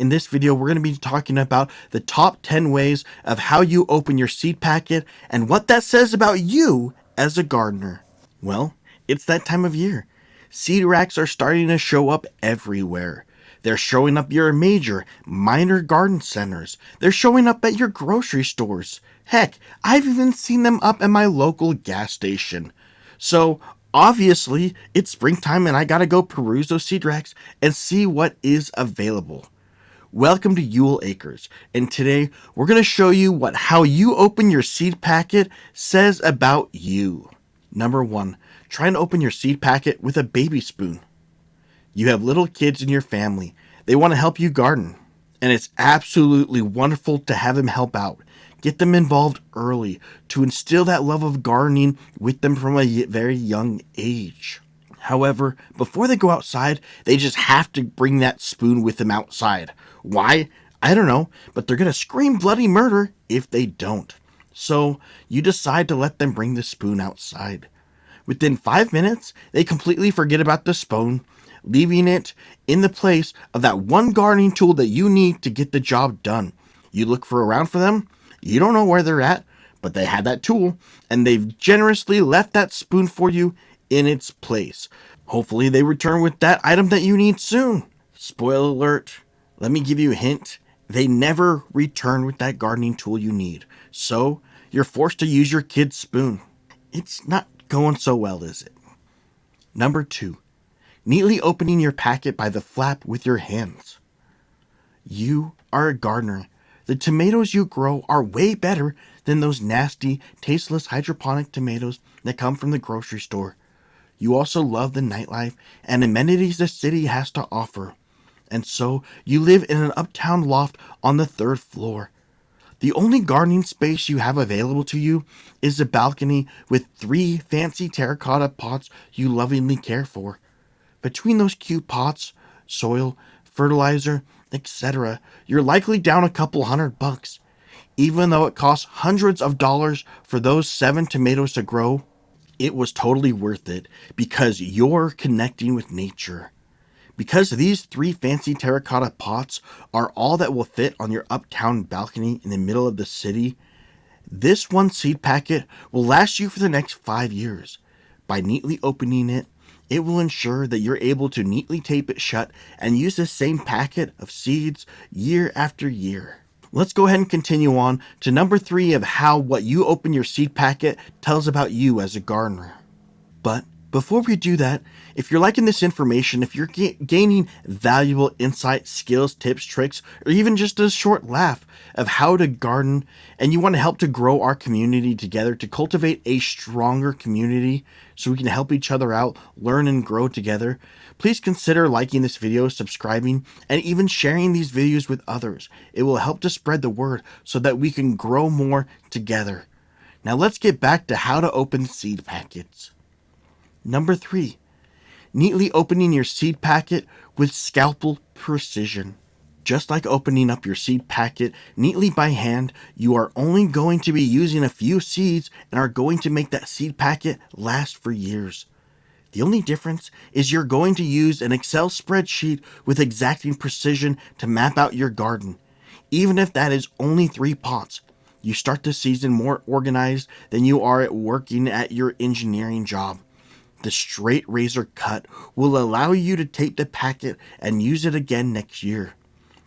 In this video, we're going to be talking about the top 10 ways of how you open your seed packet and what that says about you as a gardener. Well, it's that time of year. Seed racks are starting to show up everywhere. They're showing up your major, minor garden centers. They're showing up at your grocery stores. Heck, I've even seen them up at my local gas station. So, obviously, it's springtime and I gotta go peruse those seed racks and see what is available. Welcome to Yule Acres, and today we're going to show you how you open your seed packet says about you. Number 1, try and open your seed packet with a baby spoon. You have little kids in your family. They want to help you garden, and it's absolutely wonderful to have them help out. Get them involved early to instill that love of gardening with them from a very young age. However, before they go outside, they just have to bring that spoon with them outside. Why? I don't know, but they're going to scream bloody murder if they don't. So you decide to let them bring the spoon outside. Within 5 minutes, they completely forget about the spoon, leaving it in the place of that one gardening tool that you need to get the job done. You look around for them, you don't know where they're at, but they had that tool, and they've generously left that spoon for you in its place. Hopefully they return with that item that you need soon. Spoiler alert, let me give you a hint. They never return with that gardening tool you need. So you're forced to use your kid's spoon. It's not going so well, is it? Number 2, neatly opening your packet by the flap with your hands. You are a gardener. The tomatoes you grow are way better than those nasty, tasteless hydroponic tomatoes that come from the grocery store. You also love the nightlife and amenities the city has to offer. And so you live in an uptown loft on the 3rd floor. The only gardening space you have available to you is the balcony with 3 fancy terracotta pots you lovingly care for. Between those cute pots, soil, fertilizer, etc., you're likely down a couple $100. Even though it costs hundreds of dollars for those 7 tomatoes to grow, it was totally worth it because you're connecting with nature. Because these 3 fancy terracotta pots are all that will fit on your uptown balcony in the middle of the city, this one seed packet will last you for the next 5 years. By neatly opening it, it will ensure that you're able to neatly tape it shut and use the same packet of seeds year after year. Let's go ahead and continue on to number 3 of how what you open your seed packet tells about you as a gardener. But before we do that, if you're liking this information, if you're gaining valuable insight, skills, tips, tricks, or even just a short laugh of how to garden, and you want to help to grow our community together, to cultivate a stronger community so we can help each other out, learn and grow together, please consider liking this video, subscribing, and even sharing these videos with others. It will help to spread the word so that we can grow more together. Now let's get back to how to open seed packets. Number 3, neatly opening your seed packet with scalpel precision. Just like opening up your seed packet neatly by hand, you are only going to be using a few seeds and are going to make that seed packet last for years. The only difference is you're going to use an Excel spreadsheet with exacting precision to map out your garden. Even if that is only 3 pots, you start the season more organized than you are at working at your engineering job. The straight razor cut will allow you to tape the packet and use it again next year.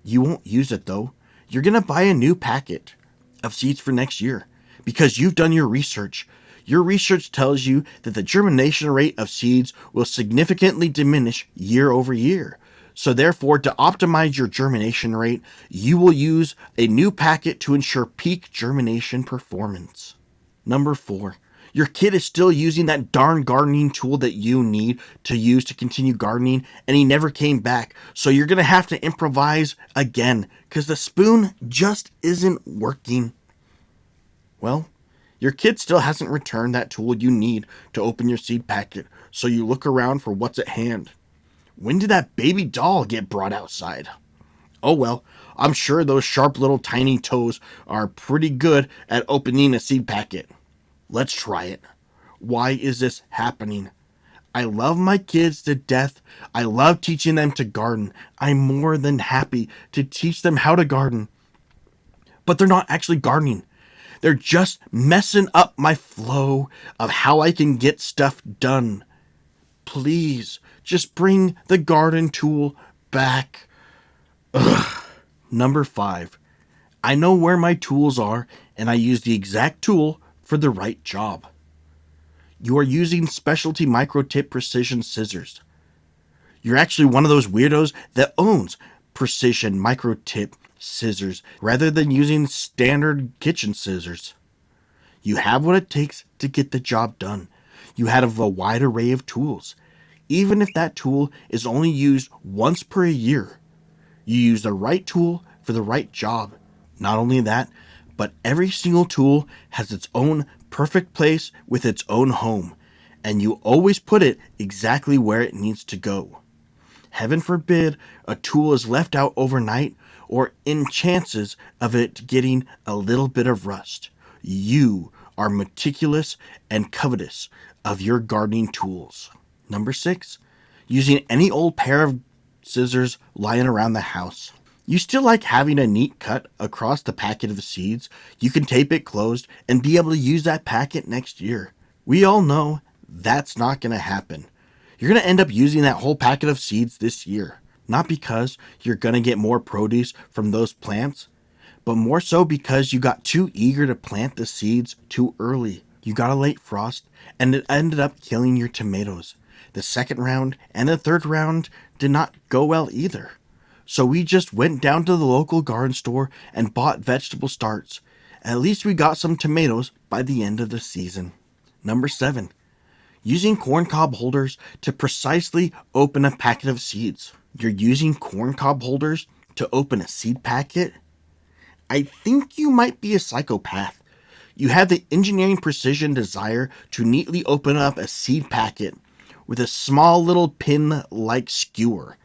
You won't use it though. You're going to buy a new packet of seeds for next year because you've done your research. Your research tells you that the germination rate of seeds will significantly diminish year over year. So therefore, to optimize your germination rate, you will use a new packet to ensure peak germination performance. Number 4. Your kid is still using that darn gardening tool that you need to use to continue gardening, and he never came back. So you're going to have to improvise again because the spoon just isn't working. Well, your kid still hasn't returned that tool you need to open your seed packet, so you look around for what's at hand. When did that baby doll get brought outside? Oh well, I'm sure those sharp little tiny toes are pretty good at opening a seed packet. Let's try it. Why is this happening? I love my kids to death. I love teaching them to garden. I'm more than happy to teach them how to garden. But they're not actually gardening. They're just messing up my flow of how I can get stuff done. Please, just bring the garden tool back. Number 5. I know where my tools are, and I use the exact tool for the right job. You are using specialty micro-tip precision scissors. You're actually one of those weirdos that owns precision micro-tip scissors rather than using standard kitchen scissors. You have what it takes to get the job done. You have a wide array of tools. Even if that tool is only used once per year, you use the right tool for the right job. Not only that, but every single tool has its own perfect place with its own home, and you always put it exactly where it needs to go. Heaven forbid a tool is left out overnight or in chances of it getting a little bit of rust. You are meticulous and covetous of your gardening tools. Number 6, using any old pair of scissors lying around the house. You still like having a neat cut across the packet of seeds. You can tape it closed and be able to use that packet next year. We all know that's not going to happen. You're going to end up using that whole packet of seeds this year. Not because you're going to get more produce from those plants, but more so because you got too eager to plant the seeds too early. You got a late frost, and it ended up killing your tomatoes. The second round and the third round did not go well either. So we just went down to the local garden store and bought vegetable starts. At least we got some tomatoes by the end of the season. Number 7, using corncob holders to precisely open a packet of seeds. You're using corncob holders to open a seed packet? I think you might be a psychopath. You have the engineering precision desire to neatly open up a seed packet with a small little pin-like skewer.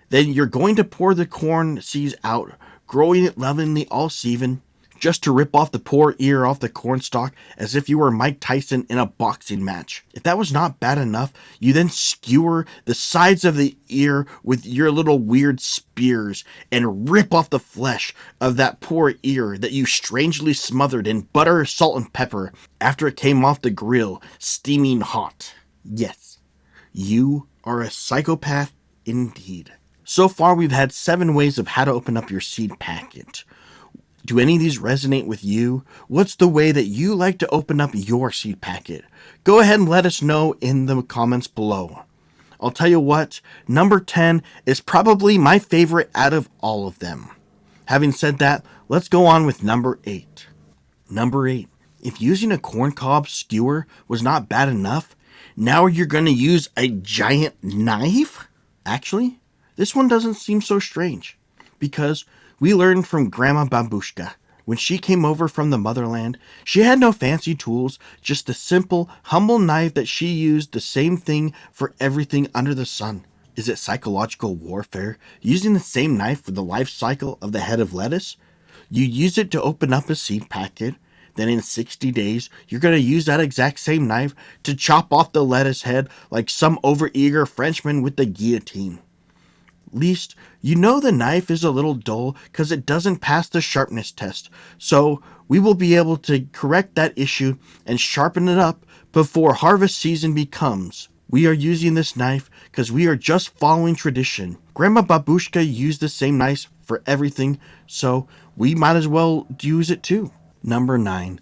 Then you're going to pour the corn seeds out, growing it lovingly all season, just to rip off the poor ear off the corn stalk as if you were Mike Tyson in a boxing match. If that was not bad enough, you then skewer the sides of the ear with your little weird spears and rip off the flesh of that poor ear that you strangely smothered in butter, salt, and pepper after it came off the grill, steaming hot. Yes, you are a psychopath indeed. So far, we've had 7 ways of how to open up your seed packet. Do any of these resonate with you? What's the way that you like to open up your seed packet? Go ahead and let us know in the comments below. I'll tell you what, number 10 is probably my favorite out of all of them. Having said that, let's go on with number 8. Number 8, if using a corncob skewer was not bad enough, now you're going to use a giant knife? Actually, this one doesn't seem so strange, because we learned from Grandma Babushka. When she came over from the motherland, she had no fancy tools, just a simple, humble knife that she used the same thing for everything under the sun. Is it psychological warfare, using the same knife for the life cycle of the head of lettuce? You use it to open up a seed packet, then in 60 days, you're going to use that exact same knife to chop off the lettuce head like some overeager Frenchman with the guillotine. Least, you know the knife is a little dull because it doesn't pass the sharpness test, so we will be able to correct that issue and sharpen it up before harvest season becomes. We are using this knife because we are just following tradition. Grandma Babushka used the same knife for everything, so we might as well use it too. Number 9,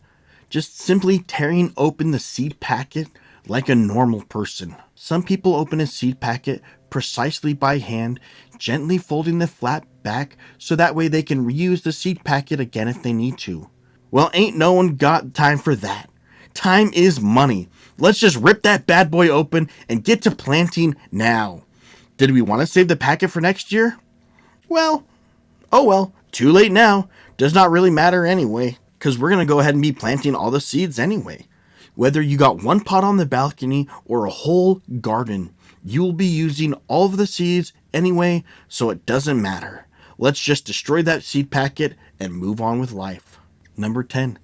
just simply tearing open the seed packet like a normal person. Some people open a seed packet precisely by hand, gently folding the flap back so that way they can reuse the seed packet again if they need to. Well, ain't no one got time for that. Time is money. Let's just rip that bad boy open and get to planting now. Did we want to save the packet for next year? Well, oh well, too late now. Does not really matter anyway, because we're going to go ahead and be planting all the seeds anyway. Whether you got one pot on the balcony or a whole garden, you'll be using all of the seeds anyway, so it doesn't matter. Let's just destroy that seed packet and move on with life. Number 10.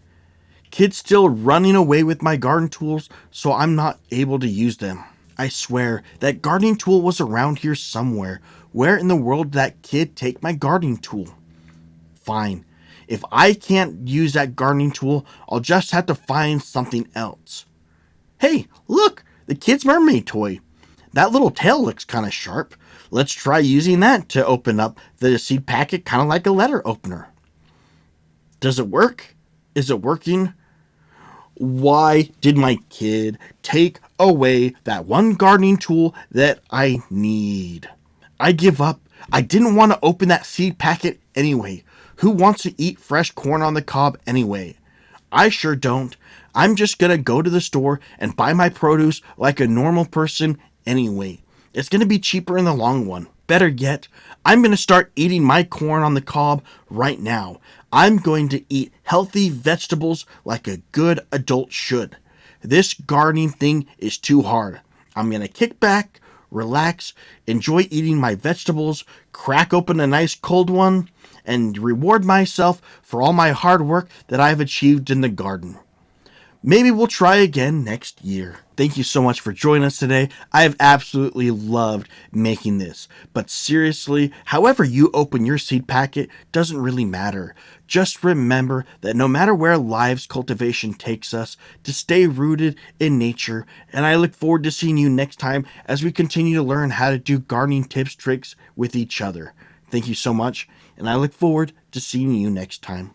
Kids still running away with my garden tools, so I'm not able to use them. I swear, that gardening tool was around here somewhere. Where in the world did that kid take my gardening tool? Fine. If I can't use that gardening tool, I'll just have to find something else. Hey, look! The kid's mermaid toy. That little tail looks kind of sharp. Let's try using that to open up the seed packet kind of like a letter opener. Does it work? Is it working? Why did my kid take away that one gardening tool that I need? I give up. I didn't want to open that seed packet anyway. Who wants to eat fresh corn on the cob anyway? I sure don't. I'm just gonna go to the store and buy my produce like a normal person anyway. It's gonna be cheaper in the long run. Better yet, I'm gonna start eating my corn on the cob right now. I'm going to eat healthy vegetables like a good adult should. This gardening thing is too hard. I'm gonna kick back, relax, enjoy eating my vegetables, crack open a nice cold one, and reward myself for all my hard work that I've achieved in the garden. Maybe we'll try again next year. Thank you so much for joining us today. I have absolutely loved making this. But seriously, however you open your seed packet doesn't really matter. Just remember that no matter where life's cultivation takes us, to stay rooted in nature. And I look forward to seeing you next time as we continue to learn how to do gardening tips, tricks with each other. Thank you so much, and I look forward to seeing you next time.